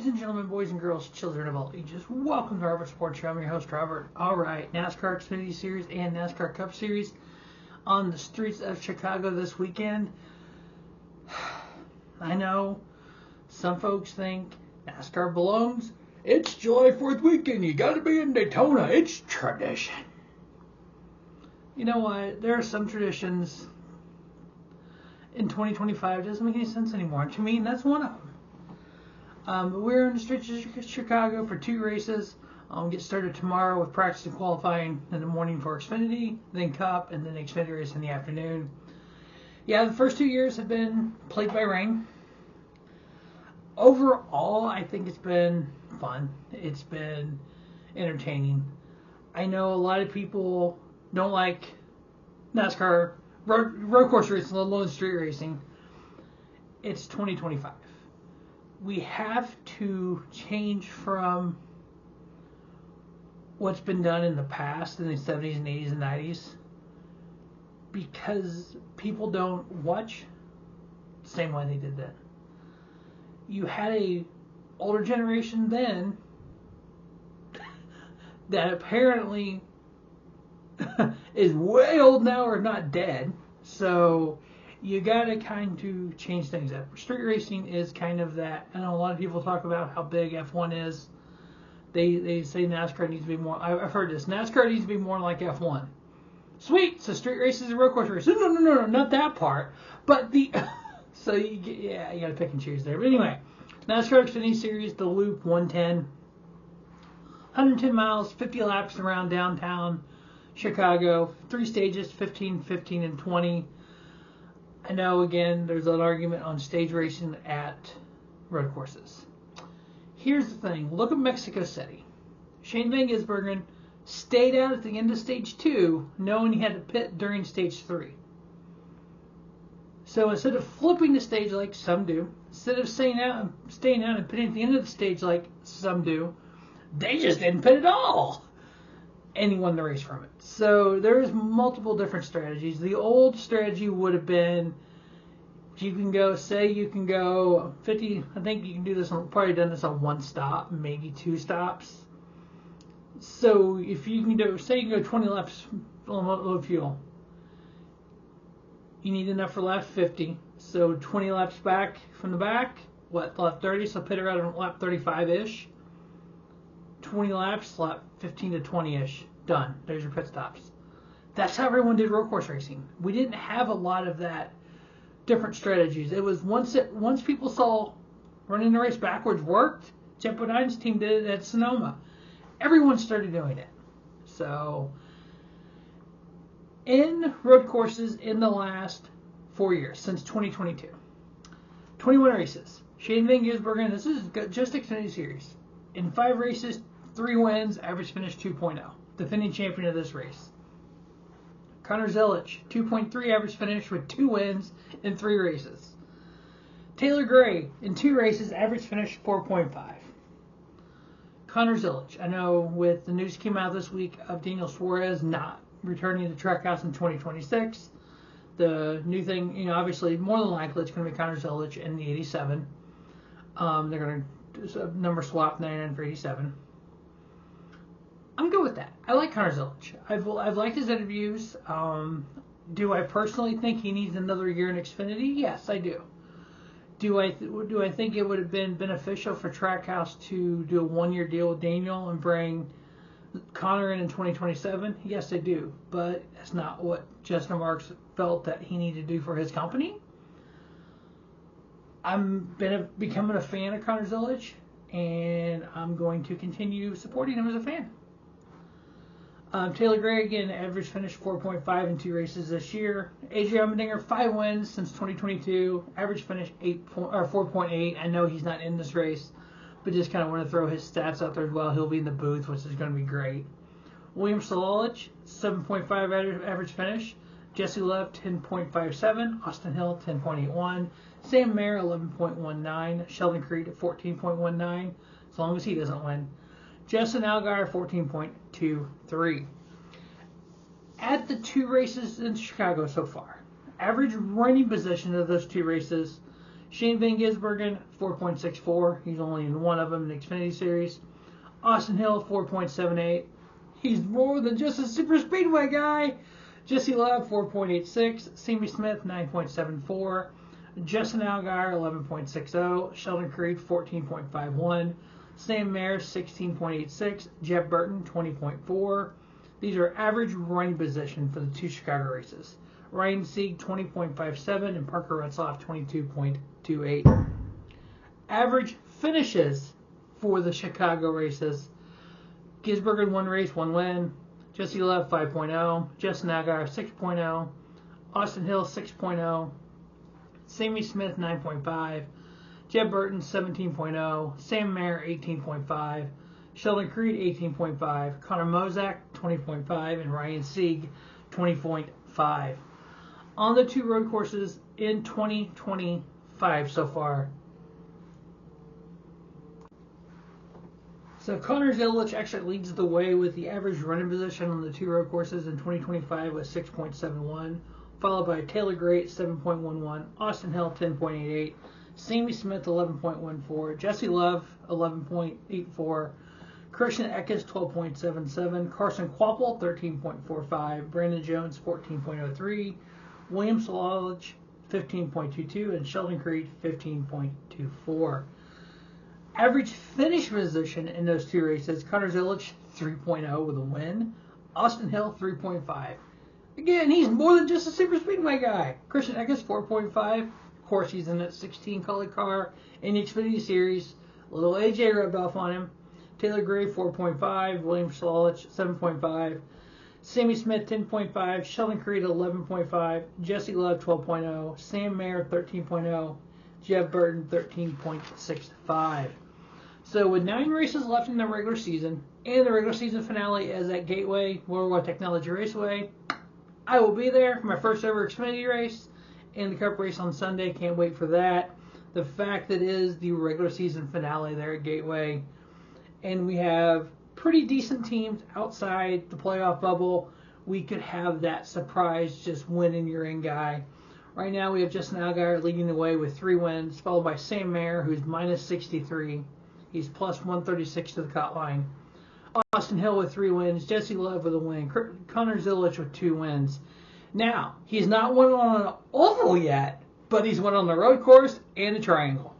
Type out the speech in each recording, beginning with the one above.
Ladies and gentlemen, boys and girls, children of all ages, welcome to Robert Sports Show. I'm your host, Robert. Alright, NASCAR Xfinity Series and NASCAR Cup Series on the streets of Chicago this weekend. I know some folks think NASCAR belongs. It's July 4th weekend. You got to be in Daytona. It's tradition. You know what? There are some traditions in 2025 it doesn't make any sense anymore. To me, that's one of them. We're in the streets of Chicago for 2 races. Get started tomorrow with practice and qualifying in the morning for Xfinity, then Cup, and then Xfinity race in the afternoon. Yeah, the first 2 years have been plagued by rain. Overall, I think it's been fun. It's been entertaining. I know a lot of people don't like NASCAR road course racing, let alone street racing. It's 2025. We have to change from what's been done in the past in the 70s and 80s and 90s because people don't watch the same way they did then. You had a older generation then that apparently is way old now or not dead. So you gotta kind of change things up. Street racing is kind of that. I know a lot of people talk about how big F1 is. They say NASCAR needs to be more. I've heard this. NASCAR needs to be more like F1. Sweet. So street races and road course races. No, not that part. But the so you gotta pick and choose there. But anyway, NASCAR Xfinity Series, the Loop 110, 110 miles, 50 laps around downtown Chicago. 3 stages, 15, 15, and 20. I know, again, there's an argument on stage racing at road courses. Here's the thing. Look at Mexico City. Shane Van Gisbergen stayed out at the end of stage 2, knowing he had to pit during stage 3. So instead of flipping the stage like some do, instead of staying out and pitting at the end of the stage like some do, they just didn't pit at all. And he won the race from it. So there's multiple different strategies. The old strategy would have been you can go 50. I think you can do this probably done this on 1 stop, maybe 2 stops. So if you can do, say you can go 20 laps on low fuel, you need enough for lap 50. So 20 laps back from the back, lap 30, so pit around on lap 35-ish. 20 laps, lap 15 to 20-ish. Done. There's your pit stops. That's how everyone did road course racing. We didn't have a lot of that different strategies. It was once people saw running the race backwards worked, Tempo 9's team did it at Sonoma. Everyone started doing it. So in road courses in the last 4 years, since 2022, 21 races. Shane Van Gisbergen, this is just Xfinity Series. In 5 races, 3 wins, average finish 2.0. Defending champion of this race. Connor Zilisch, 2.3 average finish with 2 wins in 3 races. Taylor Gray, in 2 races, average finish 4.5. Connor Zilisch, I know with the news came out this week of Daniel Suarez not returning to Trackhouse in 2026. The new thing, obviously, more than likely it's going to be Connor Zilisch in the 87. They're going to do a number swap, 99 for 87. I'm good with that. I like Connor Zilisch. I've liked his interviews. Do I personally think he needs another year in Xfinity? Yes, I do. Do I think it would have been beneficial for Trackhouse to do a 1-year deal with Daniel and bring Connor in 2027? Yes, I do. But that's not what Justin Marks felt that he needed to do for his company. I'm becoming a fan of Connor Zilisch, and I'm going to continue supporting him as a fan. Taylor Gray, again, average finish 4.5 in 2 races this year. AJ Allmendinger, 5 wins since 2022. Average finish 4.8. I know he's not in this race, but just kind of want to throw his stats out there as well. He'll be in the booth, which is going to be great. William Salalich, 7.5 average finish. Jesse Love, 10.57. Austin Hill, 10.81. Sam Mayer, 11.19. Sheldon Creed at 14.19, as long as he doesn't win. Justin Allgaier, 14.23. At the 2 races in Chicago so far, average running position of those 2 races, Shane Van Gisbergen, 4.64. He's only in one of them in the Xfinity Series. Austin Hill, 4.78. He's more than just a super speedway guy. Jesse Love, 4.86. Sammy Smith, 9.74. Justin Allgaier, 11.60. Sheldon Creed, 14.51. Sam Mayer, 16.86. Jeff Burton, 20.4. These are average running position for the two Chicago races. Ryan Sieg, 20.57, and Parker Retzlaff, 22.28. Average finishes for the Chicago races. Gisbergen, 1 race, 1 win. Jesse Love, 5.0. Justin Allgaier, 6.0. Austin Hill, 6.0. Sammy Smith, 9.5. Jeff Burton, 17.0. Sam Mayer, 18.5. Sheldon Creed, 18.5. Connor Mozak, 20.5. And Ryan Sieg, 20.5. On the two road courses in 2025 so far. So Connor Zilic actually leads the way with the average running position on the two road courses in 2025 with 6.71, followed by Taylor Gray at 7.11, Austin Hill 10.88, Sammy Smith 11.14, Jesse Love 11.84, Christian Eckes 12.77, Carson Kvapil 13.45, Brandon Jones 14.03, William Salich 15.22, and Sheldon Creed 15.24. Average finish position in those two races, Connor Zilic 3.0 with a win, Austin Hill 3.5. Again, he's more than just a super speedway guy. Christian Eckes 4.5. Of course, he's in that 16 color car in the Xfinity Series. A little AJ rubbed off on him. Taylor Gray 4.5. William Salich 7.5. Sammy Smith 10.5. Sheldon Creed 11.5. Jesse Love 12.0. Sam Mayer 13.0. Jeff Burton 13.65. So with 9 races left in the regular season, and the regular season finale is at Gateway Worldwide Technology Raceway, I will be there for my first ever Xfinity race and the Cup race on Sunday. Can't wait for that. The fact that it is the regular season finale there at Gateway, and we have pretty decent teams outside the playoff bubble, we could have that surprise just winning your in guy. Right now we have Justin Allgaier leading the way with 3 wins, followed by Sam Mayer, who's minus 63. He's plus 136 to the cut line. Austin Hill with 3 wins. Jesse Love with a win. Connor Zilic with 2 wins. Now, he's not won on an oval yet, but he's won on the road course and the triangle.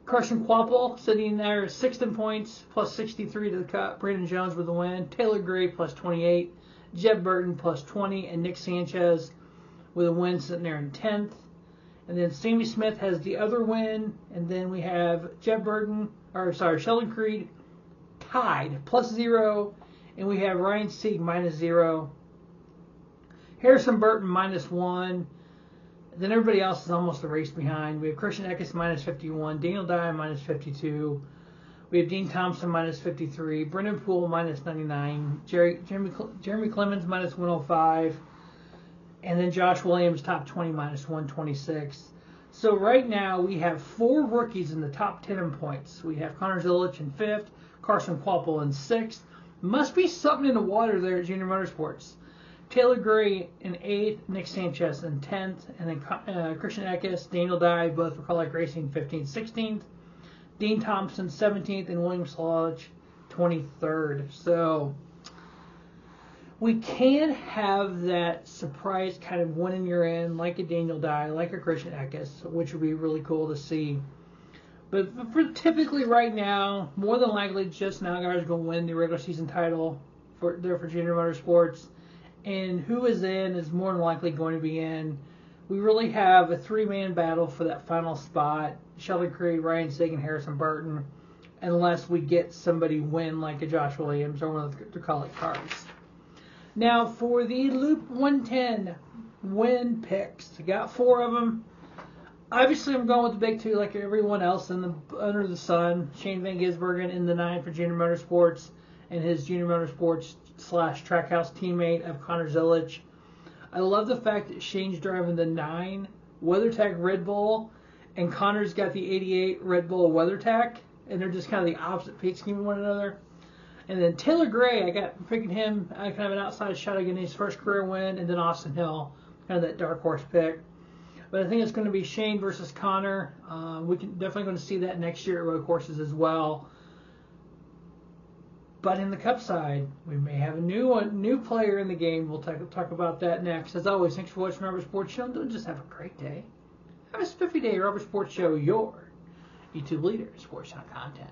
Carson Kvapil sitting there 6th in points, plus 63 to the cut. Brandon Jones with a win. Taylor Gray plus 28. Jeff Burton plus 20. And Nick Sanchez with a win sitting there in 10th. And then Sammy Smith has the other win. And then we have Sheldon Creed tied, plus 0. And we have Ryan Sieg minus 0. Harrison Burton minus 1. Then everybody else is almost a race behind. We have Christian Eckes minus 51. Daniel Dye minus 52. We have Dean Thompson minus 53. Brendan Poole minus 99. Jeremy Clemens minus 105. And then Josh Williams top 20 minus 126. So right now we have 4 rookies in the top 10 in points. We have Connor Zilic in 5th. Carson Kvapil in 6th. Must be something in the water there at Junior Motorsports. Taylor Gray in 8th, Nick Sanchez in 10th, and then Christian Eckes, Daniel Dye, both for Call Racing 15th, 16th. Dean Thompson 17th, and William Salich 23rd. So we can have that surprise kind of winning your end, like a Daniel Dye, like a Christian Eckes, which would be really cool to see. But for typically right now, more than likely, Justin Allgaier is going to win the regular season title for Junior Motorsports. And who is in is more than likely going to be in. We really have a 3-man battle for that final spot. Sheldon Creed, Ryan Sieg, and Harrison Burton. Unless we get somebody win like a Josh Williams or one of the call cars. Now for the Loop 110 win picks. I got 4 of them. Obviously I'm going with the big 2 like everyone else under the sun. Shane Van Gisbergen in the 9 for Junior Motorsports. And his Junior Motorsports / Trackhouse teammate of Connor Zilic. I love the fact that Shane's driving the 9 WeatherTech Red Bull, and Connor's got the 88 Red Bull WeatherTech, and they're just kind of the opposite paint scheme of one another. And then Taylor Gray, I got picking him kind of an outside shot against his first career win, and then Austin Hill, kind of that dark horse pick. But I think it's going to be Shane versus Connor. We can definitely going to see that next year at road courses as well. But in the Cup side, we may have a new player in the game. We'll talk about that next. As always, thanks for watching Rubber Sports Show. Don't just have a great day. Have a spiffy day. Rubber Sports Show, your YouTube leader in sports talk content.